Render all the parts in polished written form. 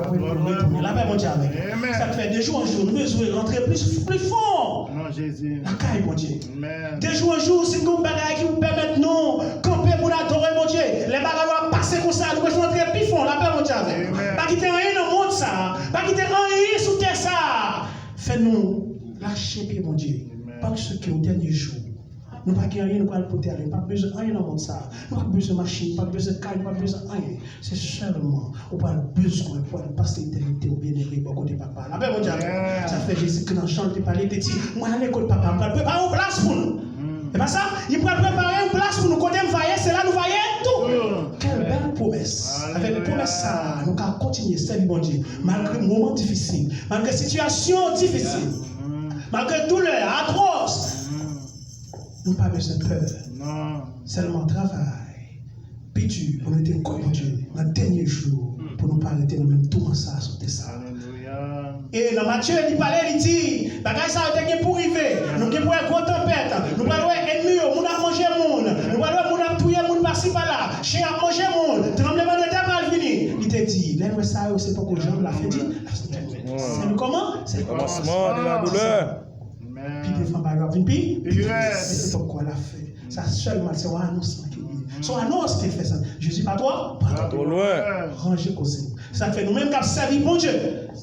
pour retourner. La paix, mon Dieu, avec. Ça fait de jour en jour, nous besoin rentrer plus fort. Non, Jésus. La caille, mon Dieu. Amen. De jour en jour, si nous bagaille qui vous permettent nous camper pour adorer, mon Dieu. Les bagailles vont passer comme ça, nous besoin rentrer plus fort. La paix, mon Dieu, avec. Pas quitter rien dans le monde, ça. Pas quitter rien sous terre, ça. Fais-nous lâcher pied, mon Dieu. Parce que au dernier jour, nous n'avons pas rien, nous n'avons pas aller, pas besoin de rien dans le monde ça. Nous n'avons pas besoin de machine, pas besoin de caille, pas besoin de rien. C'est seulement, on n'a pas besoin pour passer l'éternité au bien-aimé, pour côté papa. La paix, mon Dieu, ça fait Jésus que dans le chant, il parlait petit. Moi, à l'école, papa, je vais préparer une place pour nous. C'est pas ça? Il va préparer une place pour nous. Quand on va c'est là nous voyons tout. Quelle belle promesse. Avec la promesse, ça, nous allons continuer, c'est bon Dieu. Malgré les moments difficiles, malgré les situations difficiles, malgré douleur atroce. Nous n'avons pas besoin de peur. Non. Seulement travail. Puis tu, on était comme Dieu, dans le dernier jour, pour nous pas arrêter dans le même tour ça, sauter ça. Alléluia. Et dans Matthieu, il parlait, il dit, bagage ça a été pour arriver. Nous avons pour une grande tempête. Nous allons ennemi, nous avons mangé monde. Nous allons tuer monde par-ci par-là. Chien a mangé monde. Tremblement de terre va venir. Il te dit, là, ça, c'est pas que Jean l'a fait dire. C'est comment? C'est le commencement de la douleur. Puis des femmes vont puis c'est pourquoi elle a fait. Ça seulement, c'est un annonce qui dit. C'est un annonce qui fait ça. Jésus, pas toi, pas trop loin. Rangez comme ça. Ça fait nous-mêmes qui avons servi bon Dieu.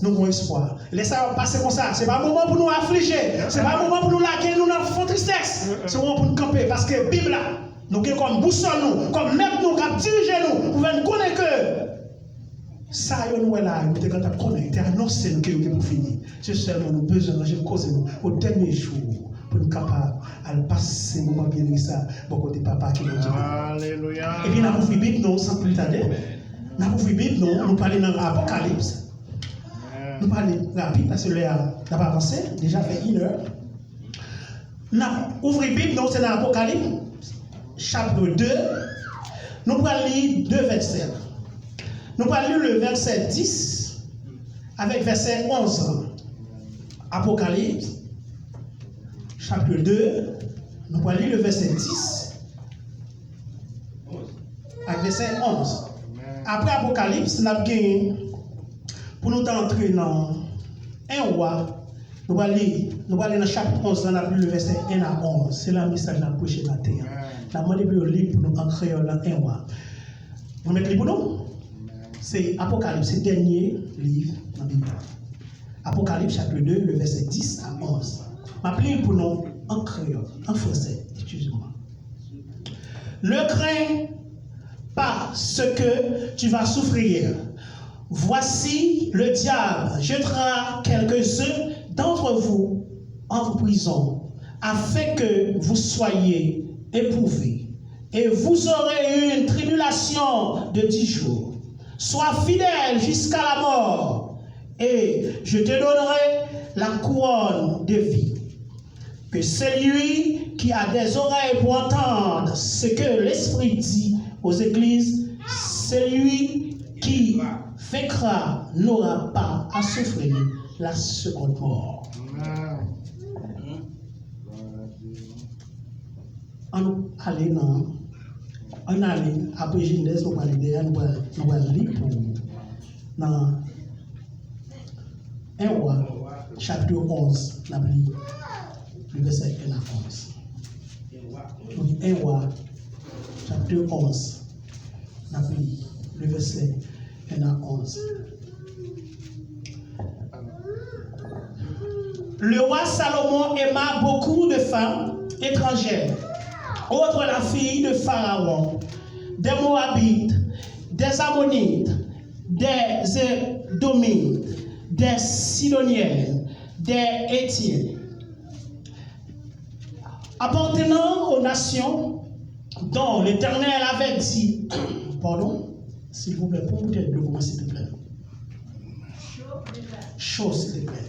Nous avons espoir. Laissez ça passer comme ça. Ce n'est pas un moment pour nous affliger. Ce n'est pas un moment pour nous laquer, nous avons tristesse. C'est un moment pour nous camper. Parce que la Bible, nous avons comme boussole, nous, comme maître, nous, comme diriger nous, pour nous connaître que ça, nous est là, nous devons connaître, annoncer nous que nous pour finir. C'est seulement nous besoin de causer nous au dernier jour pour nous capables de passer moment bien ça, beaucoup de papa qui nous dit. Alléluia. Et puis, nous avons vu la Bible, sans plus tarder. Nous avons vu la Bible, nous parlons dans l'Apocalypse. Nous parlons rapide parce que là, n'a pas avancé, déjà fait 1 heure. Nous ouvrons la Bible, c'est dans l'Apocalypse, chapitre 2. Nous allons lire 2 versets. Nous allons lire le verset 10 avec verset 11. Apocalypse, chapitre 2. Nous allons lire le verset 10 avec verset 11. Après Apocalypse, nous avons gagné pour nous entrer dans un roi. Nous allons lire dans le chapitre 11, nous avons lu le verset 1 à 11. C'est le message de la prochaine matin. Nous avons demandé pour lire pour nous entrer dans un roi. Vous mettez pour nous? C'est Apocalypse, c'est le dernier livre dans la Bible. Apocalypse, chapitre 2, le verset 10 à 11. M'appelez pour nous en créole, en français, excusez-moi. Ne crains pas ce que tu vas souffrir. Voici le diable jettera quelques-uns d'entre vous en prison, afin que vous soyez éprouvés. Et vous aurez une tribulation de 10 jours. Sois fidèle jusqu'à la mort, et je te donnerai la couronne de vie. Que celui qui a des oreilles pour entendre ce que l'Esprit dit aux églises, celui qui vaincra n'aura pas à souffrir la seconde mort. On allait dans on allait après Genèse, nous allons lire pour dans 1 roi, chapitre 11, nous allons lire le verset 1 à 11. 1 roi, chapitre 11, nous allons lire le verset 1 à 11. Le roi Salomon aima beaucoup de femmes étrangères, autres la fille de Pharaon, des Moabites, des Ammonites, des Édomites, des Sidoniennes, des Hétiens. Appartenant aux nations dont l'Éternel avait dit, pardon, s'il vous plaît, pour peut-être de commencer, s'il te plaît. Chaud, s'il te plaît.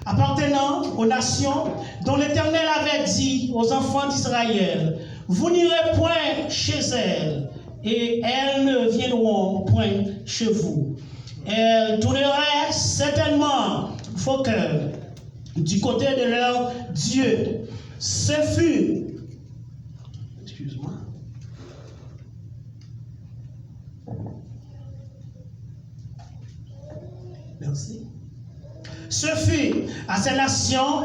Appartenant aux nations dont l'Éternel avait dit aux enfants d'Israël, vous n'irez point chez elles, et elles ne viendront point chez vous. Elles tourneraient certainement vos cœurs du côté de leur Dieu. Ce fut, excuse-moi, Merci. Ce fut à ces nations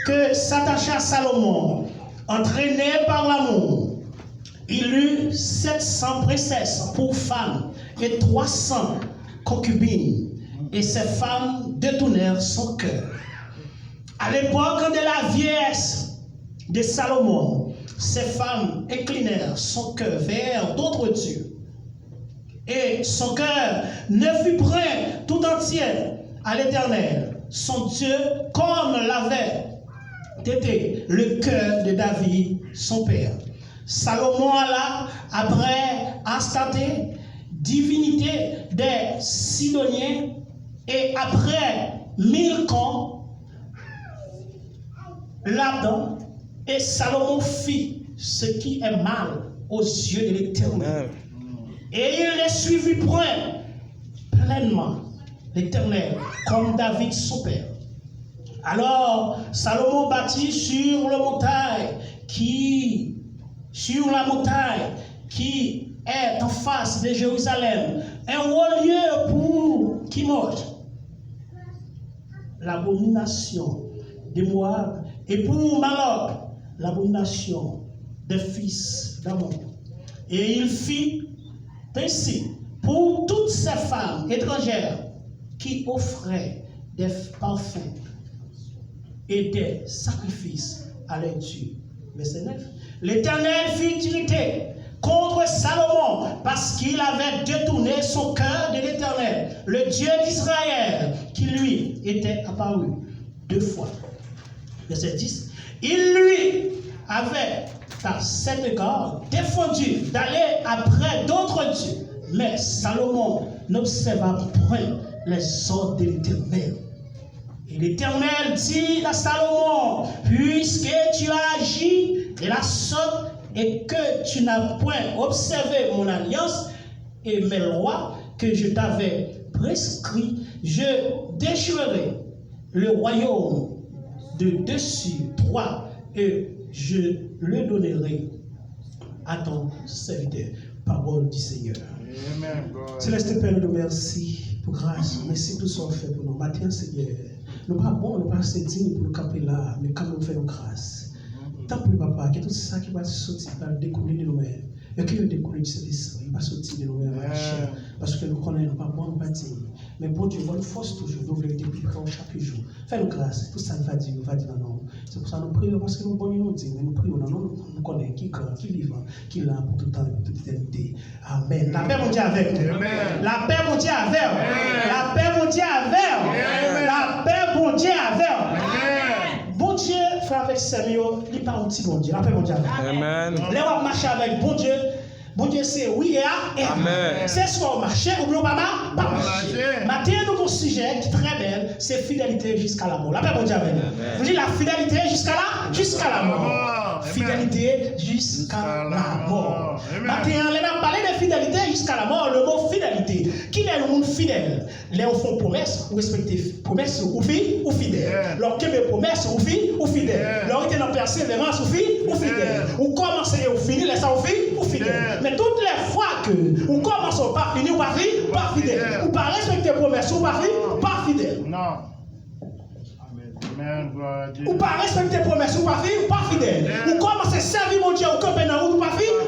que s'attacha Salomon, entraîné par l'amour. Il eut 700 princesses pour femmes et 300 concubines, et ces femmes détournèrent son cœur. À l'époque de la vieillesse de Salomon, ces femmes inclinèrent son cœur vers d'autres dieux. Et son cœur ne fut prêt tout entier à l'Éternel, son Dieu, comme l'avait été le cœur de David, son père. Salomon alla, après installer divinité des Sidoniens, et après Milcom, Ladan, et Salomon fit ce qui est mal aux yeux de l'Éternel. Et il ne suivit point pleinement l'Éternel, comme David son père. Alors Salomon bâtit sur la montagne qui est en face de Jérusalem un haut lieu pour Kimosh, l'abomination de Moab, et pour Malok, l'abomination des fils d'Ammon. Et il fit ainsi pour toutes ces femmes étrangères qui offraient des parfums et des sacrifices à leur Dieu. Verset 9. L'Éternel fut irrité contre Salomon parce qu'il avait détourné son cœur de l'Éternel, le Dieu d'Israël, qui lui était apparu 2 fois. Verset 10. Il lui avait à cet égard défendu d'aller après d'autres dieux, mais Salomon n'observa point les ordres de l'Éternel. Et l'Éternel dit à Salomon, puisque tu as agi de la sorte et que tu n'as point observé mon alliance et mes lois que je t'avais prescrits, je déchirerai le royaume de dessus toi et je le donnerai à ton serviteur. Parole du Seigneur. Céleste Père, nous merci pour grâce. Merci pour tout ce qu'on fait pour nous. Matin, Seigneur, nous ne sommes pas bons, nous ne sommes pas assez dignes pour nous camper là, mais quand nous faisons grâce. Tant pour le papa, que tout ça qui va sortir, va découler de nous-mêmes. Et que nous découler du Saint-Esprit, il va sortir de nous-mêmes. Parce que nous connaissons, nous ne sommes pas bons, nous ne sommes pas dignes. Mais bon Dieu, bonne force toujours, nous voulons être plus près chaque jour. Fais-nous grâce, tout ça nous va dire dans nous. C'est pour ça que nous prions, parce que nous bonnes nous disons, mais nous prions dans nous, nous connaissons qui grand, qui vivant, qui est là pour tout le temps et pour toute éternité. Amen. La paix, mon Dieu, avec vous. La paix, mon Dieu, avec vous. La paix, mon Dieu, avec vous. La paix, mon Dieu, avec vous. Bon Dieu, frère avec Samuel, il parle un petit bon Dieu. La paix, mon Dieu, avec vous. Amen. Là, on va marcher avec bon Dieu. Bon Dieu, c'est oui et amen. C'est soit on marche ou bien pas marcher. Maintenant, nous avons un sujet qui est très belle, c'est fidélité jusqu'à la mort. La paix, mon Dieu, avec vous. Vous dites la fidélité jusqu'à la mort. Fidélité jusqu'à la mort. Maintenant, on a parlé de fidélité jusqu'à la mort, le mot fidélité. Qui est le monde fidèle? Les gens font promesse, ou respecter promesse ou fidèle. Leur mes promesses ou fidèle. Leur été dans persévérance ou fidèle. Ou commencer ou finir, les ça ou fidèle. Mais toutes les fois que vous commencez par finir ou pas fidèle, ou pas respecter promesse ou pas fidèle. Non. Ou pas respecter promesse ou pas fidèle. Ou commencez à servir mon Dieu au camp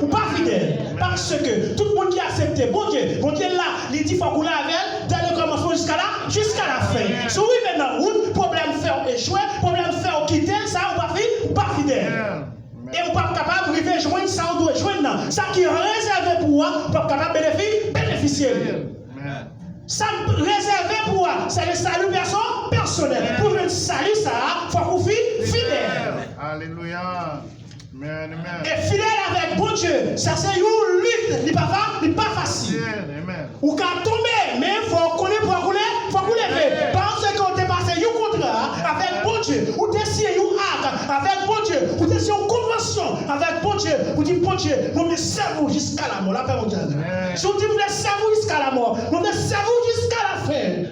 ou pas fidèle. Parce que tout le monde qui a accepté, bon Dieu là, il dit qu'il faut qu'on l'avait dès le commencement jusqu'à la fin. Si oui maintenant, problème faire échouer, problème faire quitter, ça ou pas fidèle. Et on n'est pas capable de joindre ça, on doit joindre ça qui est réservé pour moi, on n'est pas capable de bénéficier. Ça réservé pour moi, c'est le salut personnel. Pour le salut, ça, il faut qu'on soit fidèle. Alléluia. Et fidèle avec bon Dieu, ça c'est une lutte, il n'est pas facile. Ou quand tomber, mais il faut qu'on lever. Parce qu'on est passé un contrat avec bon Dieu, ou t'es signé un acte avec bon Dieu, ou t'es signé une convention avec bon Dieu, ou dit bon Dieu, nous me servons jusqu'à la mort. La paix mondiale. Si on dit nous me servons jusqu'à la mort, nous me servons jusqu'à la fin.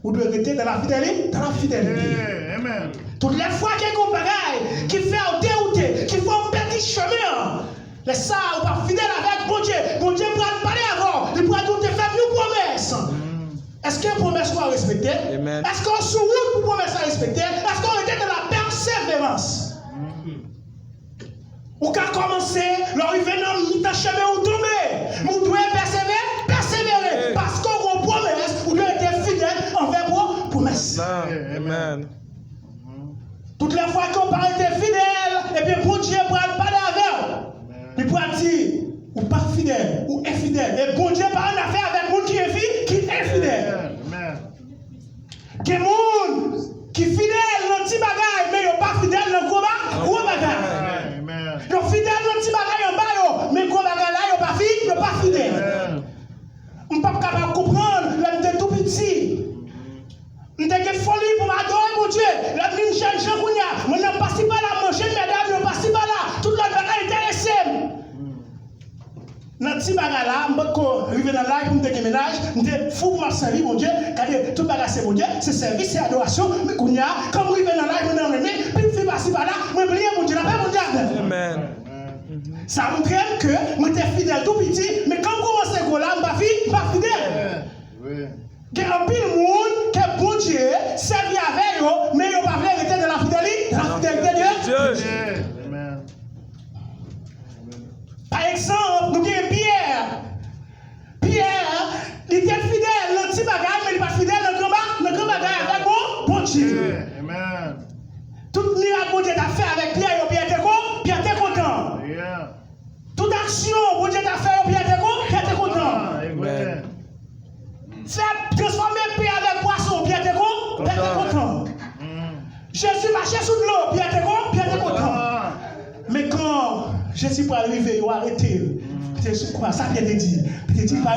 Vous devez rester dans la fidélité. Amen. Toutes les fois qu'il y a un bagaille qui fait dérouter, qui fait un petit chemin, les ça, on va fidèle avec bon Dieu. Bon Dieu pourra te parler avant, il pourra te faire une promesse. Est-ce qu'il y a une promesse qu'on a respectée? Amen. Est-ce qu'on se route pour promesse à respecter? Est-ce qu'on était dans la persévérance? Ou qu'à commencer, l'arrivée dans le chemin où tomber. Vous devez persévérer. Parce qu'on a promesse, vous devez être fidèle envers vos promesses. Amen. Toutes les fois qu'on parle de fidèle, et puis pour Dieu, pour parler avec vous, il pourra dire, ou pas fidèle, ou infidèle. Et bon Dieu parle d'affaire avec le monde qui est fidèle. Que monde qui est fidèle dans le petit bagage, mais il n'est pas fidèle dans le gros bagage. Il est fidèle dans le petit bagage en bas, mais le gros bagage là, il n'est pas fidèle. On ne peut pas capable de comprendre, là, tout petit. On a une folie pour m'adorer, mon Dieu. La vie jeune, je connais. On n'a pas si pas là, manger, mesdames, on n'a pas si pas là. Tout le monde est intéressé. Dans ce bagage là, je vais arriver dans la live pour me déménage. Je suis fou pour me servir, mon Dieu. Car tout bagage c'est mon Dieu. C'est service, c'est adoration. Mais quand je arrive dans la live, je suis aimé. Puis je suis pas si pas là. Je prie, mon Dieu. La paix, mon Dieu. Amen. Ça montre que je suis fidèle tout petit. Mais quand je commence à go là, je ne suis pas fidèle. Il y a un pile de monde qui est bon Dieu, servi avec eux, mais ils n'ont pas voulu arrêter de la fidélité de Dieu. Par exemple, nous avons Pierre. Pierre, il était fidèle dans le petit bagage, mais il n'est pas fidèle dans le grand bagage avec bon Dieu. Toute miracle que Dieu t'a fait avec Pierre, Pierre était content. Toute action que Dieu t'a fait, Pierre était content. Faire transformer Pierre avec poisson, Pierre était content. Jésus marchait sous de l'eau, Pierre était content. Mais quand Jésus pour arriver, il a arrêté. C'est quoi ça Pierre te dit? Pierre dit, pas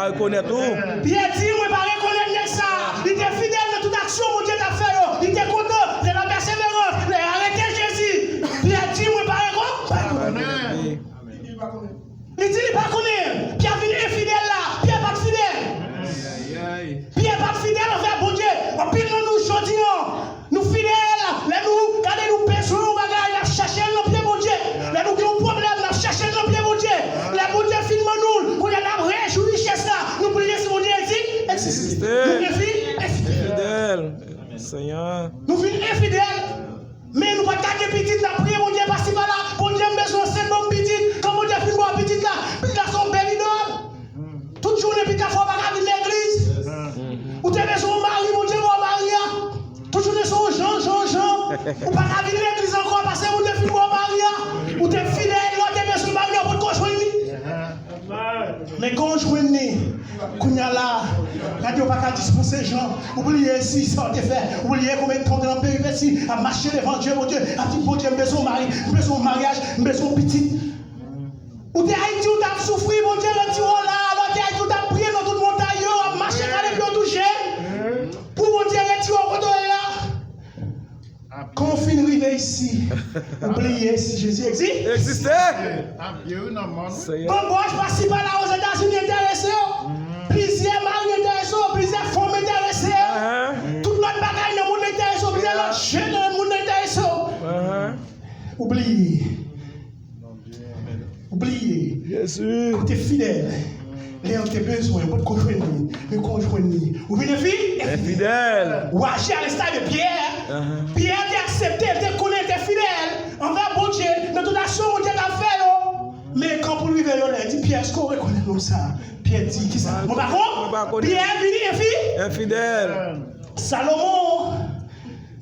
reconnaître tout. Pierre dit, moi, pas reconnaître ça. Il était fidèle dans toute action que Dieu t'a fait. Il était content de la persévérance. Il a arrêté Jésus. Pierre dit, moi, pas reconnaître. Il dit, il pas connaître. Pierre vient infidèle là. Pierre pas fidèle. Pierre pas fidèle envers bon Dieu. En pile nous aujourd'hui, nous fidèles, là nous, quand nous pêchons, nous cherchons le pied mon Dieu. Là nous avons un problème, nous cherchons le pied mon Dieu. Là mon Dieu filme nous, qu'on a la réjouir richesse là. Nous prions si mon Dieu existe. Nous fidèles. Seigneur. Nous sommes infidèles. Mais nous ne pouvons pas petite là, prier mon Dieu parce que là, bon Dieu besoin de 7 bonnes petites. Quand mon Dieu filme moi petite là, puis là son bel idole. Toute journée, puis la fois, pas venir l'église. Ou tu as besoin de mari, mon Dieu, mon mari. Toute journée, son Jean. Ou pas venir l'église encore parce que mon Dieu, filme moi mari. Ou tu es fidèle, là, tu as besoin de mari pour te conjoindre. Mais conjoindre, quand il y a là, quand il n'y a pas dispenser les gens, oubliez si ça a été fait, oubliez combien de temps dans le péripétie, à marcher devant Dieu, mon Dieu, à dire, mon Dieu, besoin de mari, besoin de mariage, besoin de petit. Ou t'es Haïti, ou t'as souffert, mon Dieu, le tiro là, alors t'es Haïti, ou t'as prié dans toute montagne, à marcher, à aller plus toucher. Pour mon Dieu, le tiro, on là. Quand on finit d'arriver ici, oubliez si Jésus existe. Existait. Bon, moi, je passe pas là aux États-Unis intéressés. Plusieurs maris intéressés, plusieurs femmes intéressées. Tout notre bagaille dans le monde intéressé, plusieurs autres jeunes dans le monde intéressé. Oubliez. Jésus. Tu es fidèle. Là, tu as besoin de conjoindre. Ou bien, fille? Infidèle. Ou agir à l'instar de Pierre. Pierre t'a accepté, t'a connu, t'es fidèle. Envers bon Dieu, dans toute action, Dieu t'a fait. Mais quand pour lui, il dit Pierre, est-ce qu'on reconnaît comme ça? Pierre dit qui ça? Mon baron? Pierre vini, fille? Infidèle. Salomon,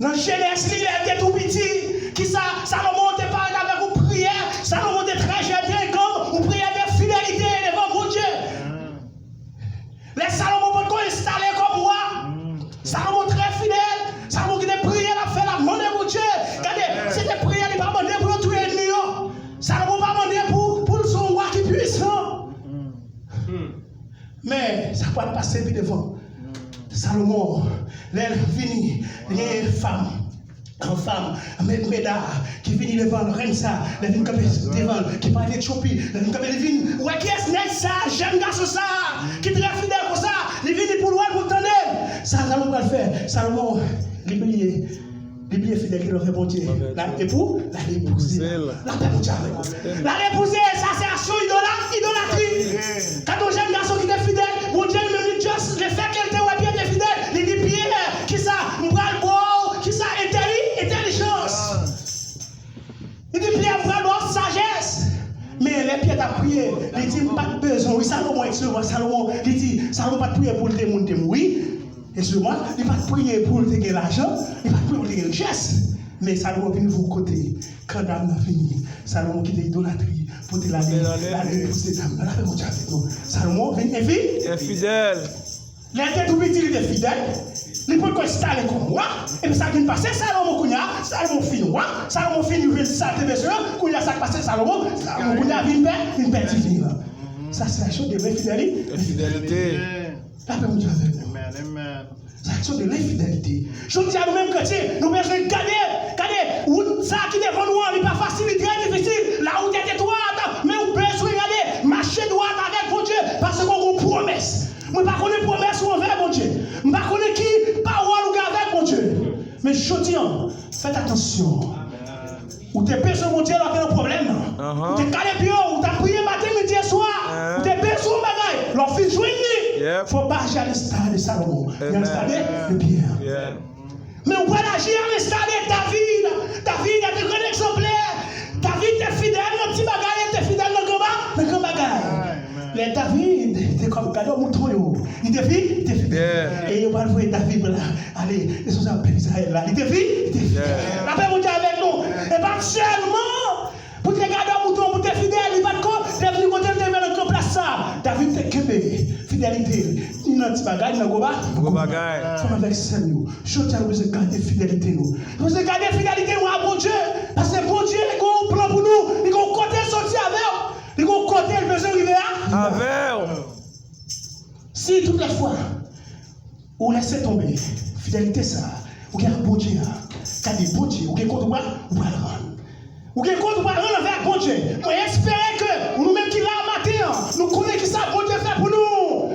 dans Genèse, il était tout petit. Qui ça? Salomon te parlé avec une prière. Salomon était très jeune, comme une prière de fidélité devant mon Dieu. Les Salomon peuvent installer comme moi. Salomon très fidèle. Salomon qui était prié, il a fait la monnaie pour Dieu. Regardez, c'était prière, il n'a pas demandé pour tout ennemi. Salomon n'a pas demandé pour son roi qui est puissant. Mais ça peut passer puis devant. Salomon, elle vini, il y a une femme, Méda, qui vient devant le reine ça, elle vient devant, qui parle d'Éthiopie, elle vient, ouais, qui est ça, j'aime garçon ça, qui est très fidèle comme ça, il vient pour loin pour t'entendre. Ça, Salomon va le faire. Salomon, l'oublier fidèle qui le fait bon Dieu. L'époux, la l'épouser. La l'épouser, ça c'est action idolâtrie. Quand on j'aime garçon qui est fidèle, bon Dieu, même juste le fait qu'elle te voit bien. Excusez-moi, Salomon, il dit, Salomon pas prier pour le démon de mourir. Excusez-moi, il pas prier pour le gagner l'argent, il pas prier pour le gagner richesse. Mais Salomon vient de vous côté, quand dame a fini, Salomon qui idolâtrie pour te l'aller pour ces dames. Là, mon Dieu avec nous. Salomon vient infidèle. Il était tout petit, il était fidèle. Il peut installer comme moi. Et puis ça qui passe, Salomon Kounia, Salomon fin moi, Salomon fin une saleté de ceux, Kounia ça passe Salomon Kounia une paix divine. Ça c'est la chose de l'infidélité. Infidélité. La paix, mon Dieu avec nous. C'est la chose de l'infidélité. Je dis à nous-mêmes chrétiens, nous besoin de garder, ça qui devant nous, il n'est pas facile, il est très difficile. La route est droite, mais on besoin de regarder, marcher droite avec mon Dieu, parce qu'on a une promesse. Je ne sais pas qu'on est promesse ou envers mon Dieu. Je ne sais pas qu'on est qui, parole ou avec mon Dieu. Mais je dis, faites attention. Ou t'es besoin de mon Dieu, alors qu'il y a un problème. Ou t'es calé bio, ou t'as prié matin, midi et soir. Ou t'es besoin de bagaille. Leur fils joue il ne faut pas agir à l'instar de Salomon. Il y a l'instar de Pierre. Mais on peut agir à l'instar de David. David est un grand exemplaire. David est fidèle dans le petit bagaille, il était fidèle dans le grand bagaille. Les David, c'était comme cadeau mouton. Il était fidèle. Et on va voir David là. Allez, les choses appellent Israël là. Il était fidèle. La paix, mon Dieu, avec nous. Et pas seulement pour te garder un mouton, pour te fidèle, il va te compte, tu es venu côté de le place ça. David te kébé, fidélité. Il n'a pas bagaille, il n'a pas bagaille. Femme avec Seigneur. Je tiens à vous garder fidélité nous. Vous garder fidélité nous à bon Dieu. Parce que bon Dieu, il a un plan pour nous. Il a un côté sorti avec. Il a un côté le besoin d'arriver avec. Si toute la fois, vous laissez tomber, fidélité ça, vous avez un bon Dieu. Quand il bon Dieu, vous avez compte, vous allez rendre. Vous avez compte, vous allez rendre avec bon Dieu. Mais espérez que nous-mêmes qui l'avons matin, nous connaissons qui ça bon Dieu fait pour nous.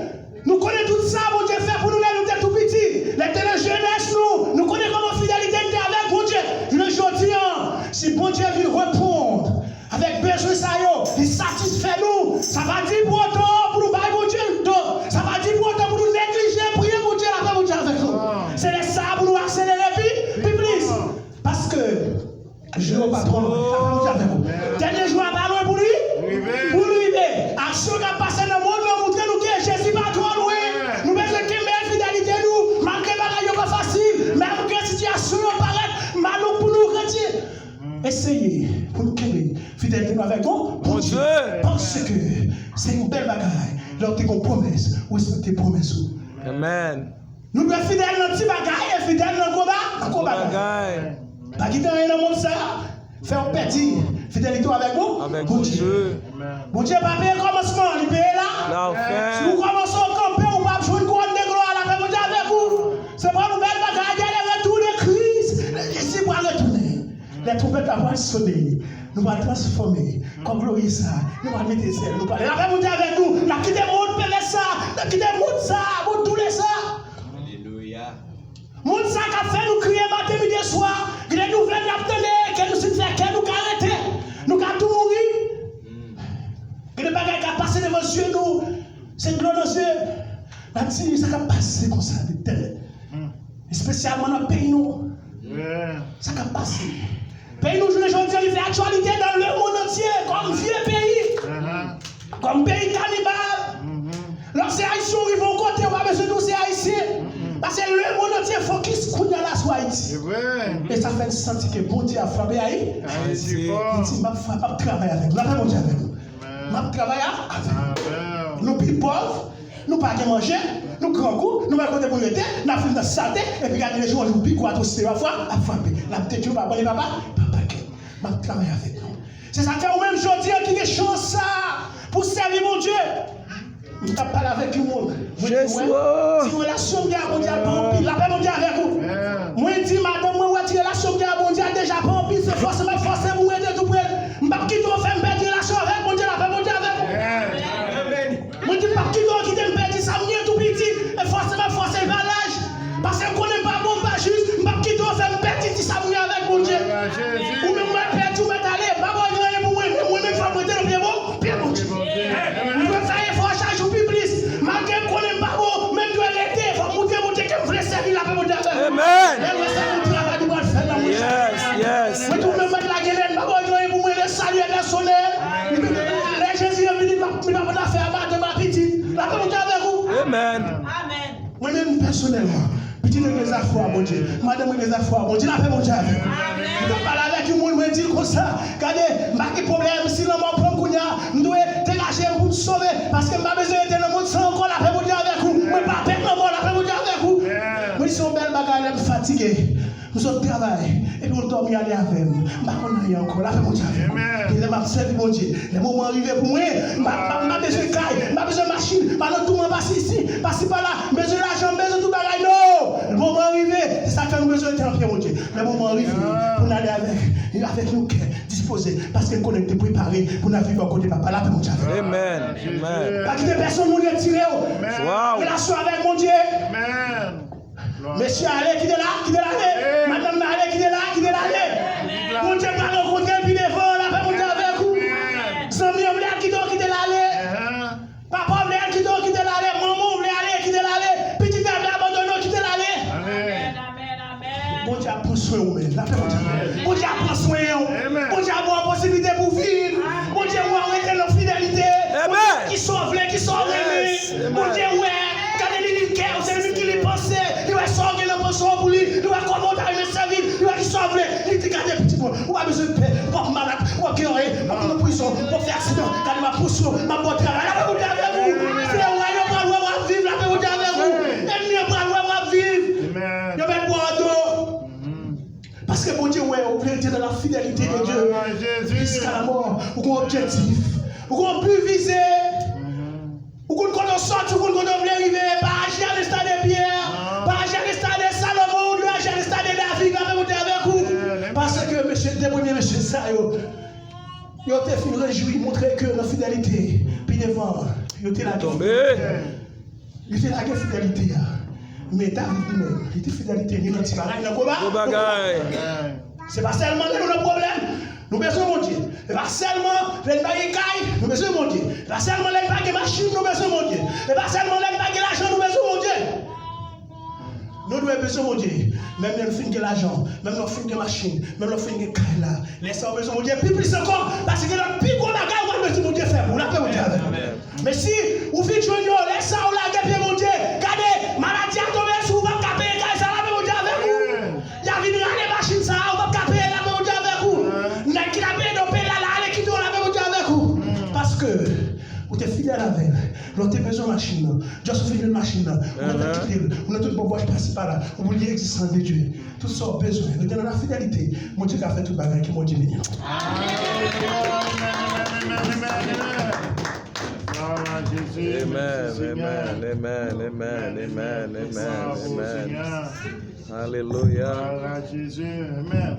Nous connaissons tout ça, bon Dieu fait pour nous, là, nous sommes tout petits. Les jeunesse, nous connaissons comment fidélité est avec bon Dieu. Le jour si bon Dieu veut répondre avec besoin ça, il satisfait nous. Ça va dire pour autant pour nous bailler bon Dieu. Ça va dire pour autant pour nous négliger, prier bon Dieu, la paix bon Dieu avec nous. C'est les ça pour nous accélérer, puis plus. Parce que je ne vais pas trop loin. Dernier jour à ballon pour lui. Pour lui, action qui a passé dans le monde, nous montrer nous que Jésus pas trop loin. Nous besoin de meilleure fidélité nous. Malgré que ce n'est pas facile, même que la situation paraît malou pour nous chrétiens. Essayez pour nous créer fidélité avec nous. Bon Dieu. Parce que c'est une belle bagaille. Lorsque tu as une promesse, ou respecter promesse. Amen. Nous devons être fidèles dans le petit bagaille et fidèles dans le gros bagaille. Pas quitter rien dans le monde ça. Faire petit. Fidélité avec vous. Avec bon Dieu. Bon Dieu, pas payer commencement. Il paye là. Si vous commencez à camper, vous pas jouer une couronne de gloire. La paix, bon Dieu, avec vous. C'est pas nous belle bagaille. Les retours de Christ. Jésus va retourner. Les trompettes vont sonner. Nous allons transformer. Comme glorifier ça. Nous allons mettre ça. Nous allons. La paix, bon Dieu, avec nous. Nous allons quitter le monde, payer ça. Nous allons quitter le monde, ça. Nous tous les ça. Alléluia. Monde ça qui a fait nous crier matin, midi et soir. Il nous veut l'abtenir, qu'elle nous fait, qu'elle nous arrête. Nous allons tout mourir. Il y a des bagages qui ont passé devant les yeux, nous. C'est une gloire dans les yeux. La dit, ça a passé comme ça, de tel. Spécialement dans le pays, nous. Ça a passé. Pays, nous, je ne dis pas, il fait actualité dans le monde entier, comme vieux pays. Comme pays cannibale. Lorsque les Haïtiens arrivent au côté, on va besoin de tous ces Haïtiens. Parce que le monde entier focus sur Haïti. Et ça fait sentir que bon Dieu a frappé Haïti. Il dit, je travaille avec nous. La paix, mon Dieu, avec nous. Je travaille avec nous. Nous plus pauvres, nous pas de manger, nous grands goûts, nous pas côté pour l'été, nous avons fait de santé, et puis regardez les jours, nous piquons à tous ces fois, à frapper. La petite chose, papa, papa, je travaille avec nous. C'est ça que même aujourd'hui, qui est chance ça pour servir mon Dieu. Je parle avec le monde. Jésus. Si relation mondiale pas en pile, la paix mondiale avec vous. Moi, je dis, madame, moi, si relation mondiale déjà pas en pile, c'est forcément forcé pour aider tout près. Je ne vais pas quitter faire une belle relation avec mon Dieu, la paix mondiale avec vous. Moi, je dis, pas quitter une belle, ça me tout petit, et forcément forcé vers l'âge. Parce que je ne connais pas bon, pas juste, je ne vais pas quitter faire une belle, ça me avec mon Dieu. Ou même moi, je vais aller, je vais aller pour moi, moi-même, je vais monter le pied bon, pied bon. Je vais faire un effort. Malgré qu'on n'aime pas beau, même doit arrêter, il faut monter que vous voulez servir la paix monter avec. Amen. Yes. Mais tout le monde met la gueule, ma bonne pour moi les saluer personnel. Les Jésus est venu, il va pas faire battre ma petite. La paix personnellement, petit l'église à foi, mon Dieu, madame l'église à foi, mon Dieu, la paix, mon Dieu. Je parle avec le monde, je dis comme ça, regardez, pas de problème, si l'homme prend Kounia, nous devons dégager pour nous sauver, parce que je n'ai pas besoin d'être dans le monde sans encore la paix, mon Dieu, avec vous. Je ne pas perdre le monde, la paix, mon Dieu, avec vous. Moi, si on belle bagarre, je suis fatigué. Nous sommes travail, et puis on dormit aller avec nous. Je ne sais pas encore, la paix, mon Dieu, avec vous. Et je vais servir, mon Dieu. Les moments arrivés pour moi, je n'ai pas besoin de caille, je n'ai pas besoin de machine, je n'ai pas tout le monde passer ici, passer par là, besoin d'argent, besoin de tout bagaille, non. Le moment arrivé, c'est ça que nous besoin de temps, mon Dieu. Le moment arrivé, pour aller avec nous, disposés, parce que nous connaissons préparés pour nous vivre à côté de papa, la paix, mon Dieu. Amen. Amen. Pas quitter personne, mon Dieu, tiré. Wow. Relation avec mon Dieu. Amen. Monsieur, allez, qui est là, madame, allez, qui est là, mon Dieu, va rencontrer, puis devant, la paix, mon Dieu, avec vous. Zami, on voulait qui est là, papa, on voulait qui est là, maman, on voulait qui est là, petit dame, abandonné, qui est là. Mon Dieu, prends soin de vous, la paix, mon Dieu. Mon Dieu, prends soin de vous. Mon Dieu, avoir la possibilité pour vivre. Mon Dieu, arrêter leur fidélité. Qui sauve, mon Dieu, ouais. C'est lui qui les pensait, il va sauver le pensée pour lui, il va commenter avec sa vie, il va sauver, il dit garder petit peu, on va besoin de paix, on va malade, on va guérir, on va en prison, on va faire accident, quand ma pousse, ma boîte travail, la paix vous avec vous, c'est le royaume on va vivre, la paix vous avec vous, et mieux on va vivre, il va être boire parce que mon Dieu, ouais, on veut être dans la fidélité de Dieu, jusqu'à la mort, ou qu'on objectif, ou qu'on peut viser. Ou qu'on sorte, ou qu'on veut arriver, pas agir à l'estade de Pierre, pas agir à l'estade de Salomon, ou agir à l'estade de David, avec vous. Parce que monsieur, témoigner monsieur ça, il a fait réjouir, montrer que la fidélité, puis devant, il était là. Il était là que fidélité. Mais David lui-même, il était fidélité, il était là. C'est pas seulement nous le problème. Nous besoin de mon Dieu. Et pas seulement les bagailles, nous besoin de mon Dieu. Et pas seulement les bagailles machines, nous besoin de mon Dieu. Et pas seulement les bagailles l'argent, nous besoin de mon Dieu. Nous devons besoin de mon Dieu. Même nous finissons de l'argent, même nous finissons de machine, même nous finissons de caille là. Laissez-nous besoin de mon Dieu. Plus encore, parce que le plus gros bagaille, on va besoin de mon Dieu faire. Vous l'avez mon Dieu avec. Mais si vous faites jouer, laissez-nous la guerre, mon Dieu. Regardez, maladie a tombé sur vous, vous va caper, ça va mon Dieu avec vous. Il y a une machine, ça va caper, la mon Dieu avec vous. Parce que vous êtes fidèle avec vous avez besoin de machine, juste fait une machine, vous avez tout le pouvoir passer par là, vous voulez l'existence de Dieu, tout ça besoin, vous êtes dans la fidélité, mon Dieu a fait tout le bagage qui m'a dit mignon. Amen. Alléluia. Amen.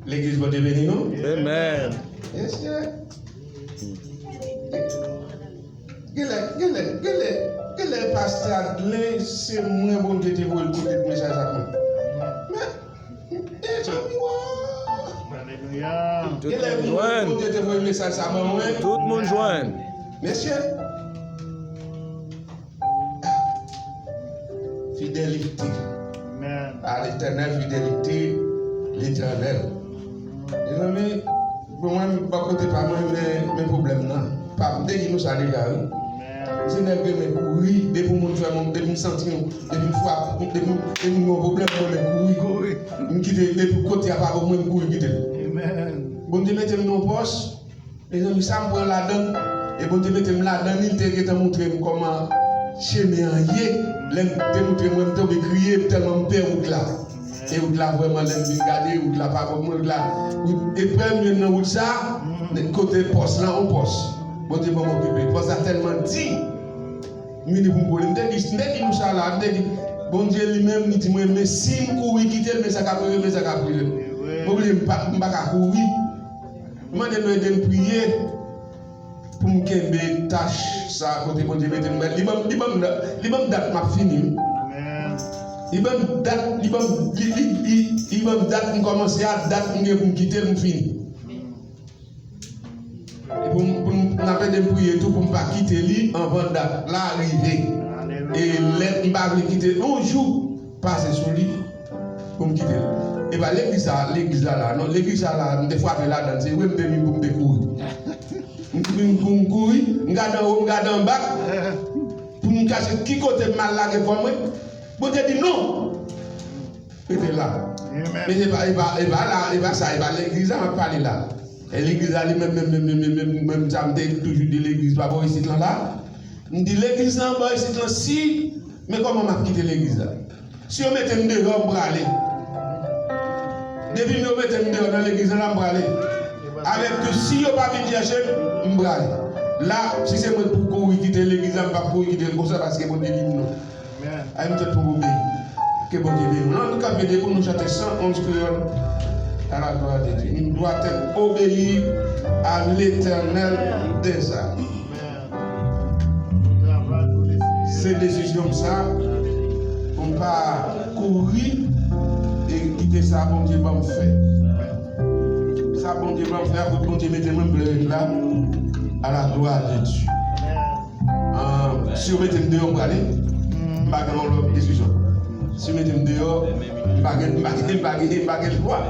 L'église va devenir nous. Amen. Est-ce que. Quel est le pasteur c'est moins bon de te voir le message à moi. Mais. Alléluia. Tout le monde joigne. Tout le monde joigne. Messieurs. Fidélité. Amen. À l'éternel, fidélité, l'éternel. Les amis, pour moi, je ne vais pas côté par moi mes problèmes. Pas dès que nous sommes déjà. Je n'ai pas mes courir, dès que nous faisons des sentiments, des fois, des problèmes, je courir. Je quitte des côtés à part moi, je courir. Amen. Bon Dieu, mettez-moi dans le poste. Les amis, ça me prend la donne. Et bon Dieu, mettez-moi la donne. Il t'a montré comment chemin en yé. L'aime te montrer moi, je crier tellement me perd route là. Et route là, vraiment, l'aime regarder, route là, pas comme route là. Et premier dans route ça, côté poste là, on poste. Bon Dieu, va m'occuper. Parce que tellement dit. Mini pour me dire, nous ça là, bon Dieu lui-même, il dit, mais si je courir, quitter, mais ça va courir, mais ça va courir. Bon Dieu, je ne vais pas courir. Je vais prier pour me faire des tâches, ça, côté bon Dieu, il m'a date, m'a fini. Il m'a date, commencer à date, pour me quitter, pour me finir. Pour me prier tout, pour ne pas quitter lui avant date, l'arrivée. Et je ne pas quitter un jour, passer sur lui, pour me quitter. Et bien l'église là, non, l'église là, des fois, là, c'est oui, pour me découvrir. pour me courir, je regarde en haut, je regarde en bas, pour me cacher qui côté mal là pour moi. Bon Dieu dit non. C'était là. Mais il va là, il va ça, il va l'église, on va parler là. Et l'église, même ça me dit toujours de l'église, pas pour ici là. Je dis l'église là, pas ici là, si, mais comment on m'a quitté l'église là? Si on mettait une dehors, on va aller. Depuis nous mettons dehors dans l'église, on va aller. Avec que si on ne va pas chercher, on va aller. Là, si c'est moi pour courir quitter l'église, on ne va pas courir quitter comme ça parce que mon Dieu dit non. Amen. Je pour obéir. Que bon Dieu dit non. En tout cas, pour nous chanter 111 créoles à la gloire de Dieu. Nous devons obéir à l'Éternel des armées. C'est décision ça. On ne va pas courir et quitter ça, bon Dieu va me faire. Ça, bon Dieu va me faire, bon Dieu mettez moi là à la gloire de Dieu. Si vous mettez dehors, vous allez, je ne vais pas avoir l'autre décision. Si vous mettez dehors, je ne vais pas avoir le droit.